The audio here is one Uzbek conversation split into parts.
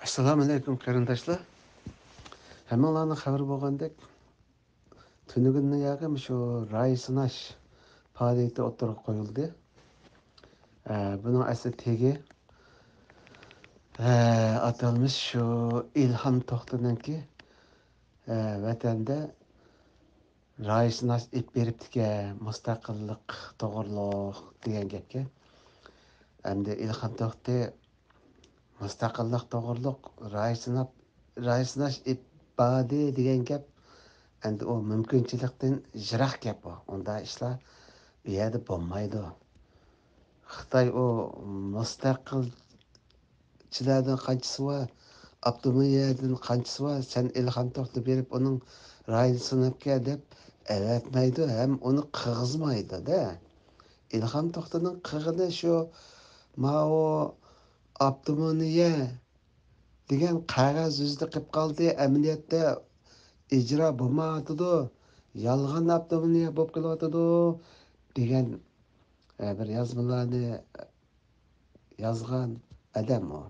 Assalamu alaykum qarindoshlar. Hammalarning xabari bo'lgandek, tunugunning yaqin shu ray sinash faoliyati o'ttirib qo'yildi. Buning asli tegi atalmış shu İlham To'xtaninki vatanda ray sinash ip beribdika mustaqillik to'g'riliq degan gapga. Endi İlham To'xta mustaqillik to'g'riliq ray sinash ip badi degan gap. Endi o mümkünçilikten jiroq gap bu. Unda ishlar bu yerda bo'lmaydi. Xitoy o mustaqilchilardan qanchasi bor, avtonomiyadan qanchasi bor, sen ilhom to'xta berib uning rayini sinabga deb avatmaydi, ham uni qig'izmaydi-da. İlhom to'xtaning qig'ini shu mao avtonomiya degan qog'oz yuzida qilib qoldi. Amaliyotda icra bo'lmayotidi, yolg'on avtonomiya bo'lib qolyotidi degan bir yozmalarni yozgan odam u.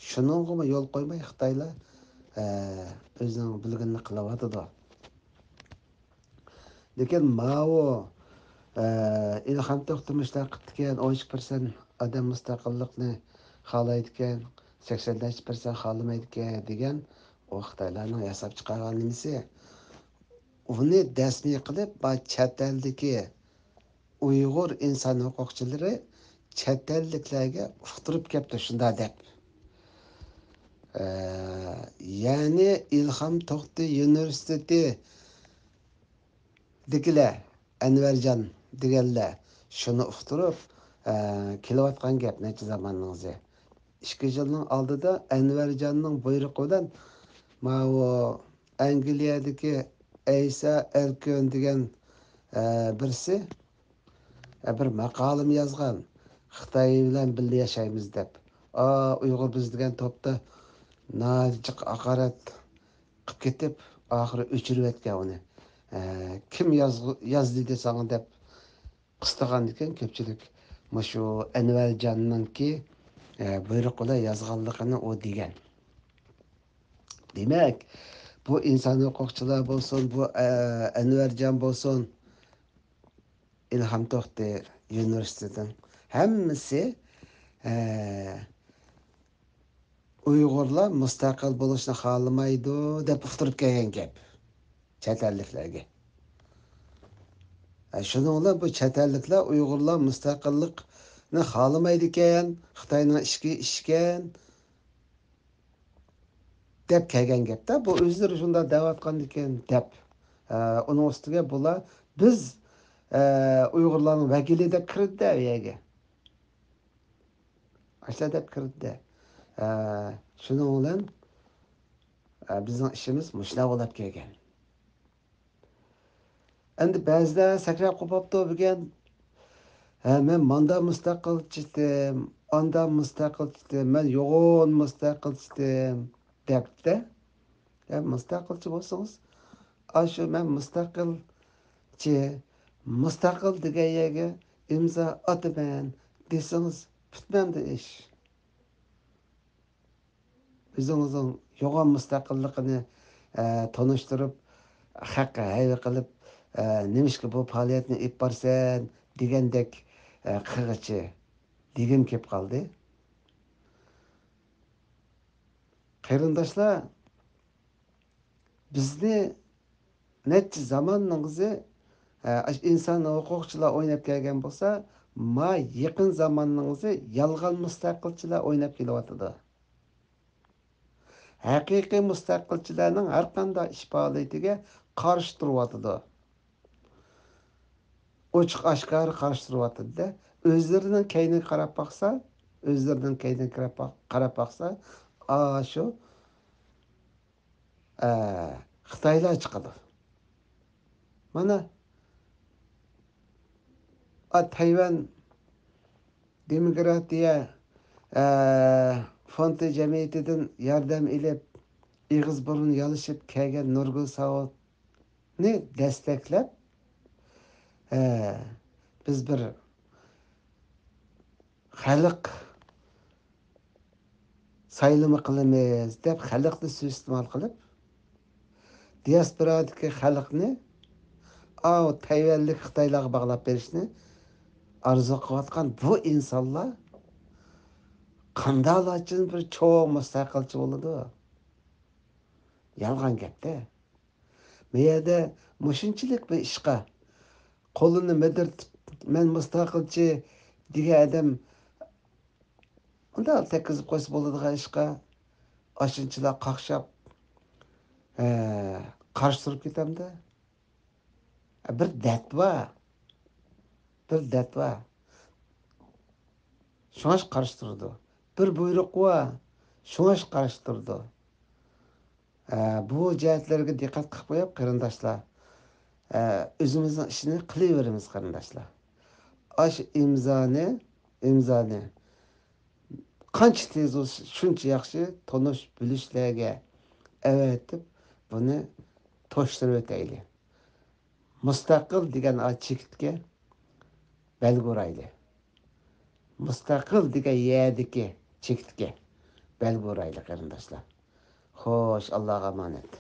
Shuningga yo'l qo'ymay Xitoylar o'zining bilganini qilyotidi. Lekin Mao ilhom to'xtamishlar qilgan 13% odam mustaqillikni xohlaydi ekan, 80% xohlamaydi ekan degan o Xitoylarning yasab chiqargan nimasi. Uni dasmiy qilib, chet eldagi Uyg'ur inson huquqchilari chet elliklarga uqtirib kelibdi shunda deb. Ya'ni İlhom To'xta universitetidagilar Anvarjon deganlar shuni uqtirib kelayotgan gap necha zamoningizda. 2 yilning oldida Anvarjonning buyrug'i bilan ma'vo Angliyadagi Aysa Erkön degan birisi bir maqolam yozgan. Xitoy bilan birga yashaymiz deb. Uyg'ur biz degan topda najiq haqorat qilib ketib, oxiri o'chirib etgan uni. Kim yozdi desang deb qistagan ekan ko'pchilik. Shu Anvarjonningki buyruq bilan yozganligini o degan. Demak, bu inson huquqchilar bo'lsin, bu Anvarjon bo'lsin, İlhom To'xta universitetining hammasi Uyg'urlar mustaqil bo'lishni xohlamaydi deb uqtirib kelgan gap chet elliklarga. Shuning bilan bu chet elliklar Uyg'urlar mustaqillikni xohlamaydi ekan, Xitoyning ishki ishgan deb kelgan gapda. Bu o'zlari shunday deyotgan ekan deb. Uning ustiga bular biz Uyg'urlarning vakili deb kirdi u yerga. Ashla deb kirdi. Shuning bilan bizning ishimiz mushlar bo'lib kelgan. Endi ba'zida sakrab qopibdi degan, men manda mustaqil chiqdim, anda mustaqil chiqdim, men yo'g'on mustaqil chiqdim debdi. Mustaqilchi bo'lsangiz, shu men mustaqil degan yerga imzo ataman desangiz bitmamdi ish. O'zingizning yo'g'on mustaqilligini tanishtirib, haqqa hayva qilib, nimishki bu faoliyatni ip borsan degandek qig'ichi degim kelib qoldi. Qarindoshlar, bizni necha zamoningizda inson huquqchilar o'ynab kelgan bo'lsa, yaqin zamoningizda yolg'on mustaqilchilar o'ynab kelyotdi. Haqiqiy mustaqilchilarning har qanday ish faoliyatiga qarshi turyotdi. Ochiq oshkor qarshi turyotdi. O'zlarining kayniga qarab baqsa, shu Xitoylar chiqadi. Mana Tayvan demokratiya fondi jamiyatidan yordam ilib, ig'iz burun yalishib kelgan Nurgul Savodni desteklab, biz bir xalq saylama qilamiz deb xalqni suiiste'mol qilib, diasporadagi xalqni Tayvanlik Xitoylarga bog'lab berishni arzu qilayotgan bu insonlar qanday uchun bir cho'ng mustaqilchi bo'ladi? Yolg'on gapda. Bu yerda mushunchalik bir ishqa qo'lini midirtib, men mustaqilchi degan odam unday tekizib qo'ysa bo'ladigan ishqa ashunchalar qaqshab qarshi turib ketamda. Bir dard bor, bir dard bor. Şunaş qarshi turdi. Bir buyruq bor, şunaş qarshi turdi. Bu jihatlarga diqqat qilib qo'yib, qarindoshlar, o'zimizning ishini qilaveramiz qarindoshlar. Aş imzoni qancha tez bo'lsa shuncha yaxshi tonish bilishlarga avatib buni to'shtirib o'taylik. Mustaqil degan chekitga belgi urayli. Mustaqil degan yerdagi chekitga belgi urayli qarindoshlar. Xo'sh, Allohga emanet.